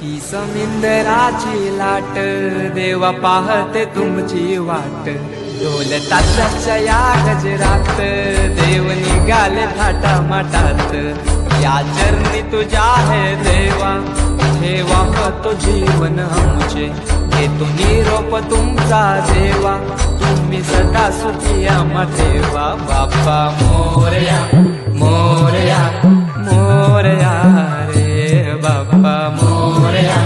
ही समिंदराची लाट देवा पाहते तुमची वाट. ढोल ताशाच्या या गजरात देव निघाले थाटा माटात. या चरणी तुझ्या है देवा ठेवा तो जीवन आमचे. घेतो निरोप तुमचा देवा तुम्ही सदा सुखी आम्हा ठेवा. बाप्पा मोरया मोरया मोरया रे बाप्पा मोरया.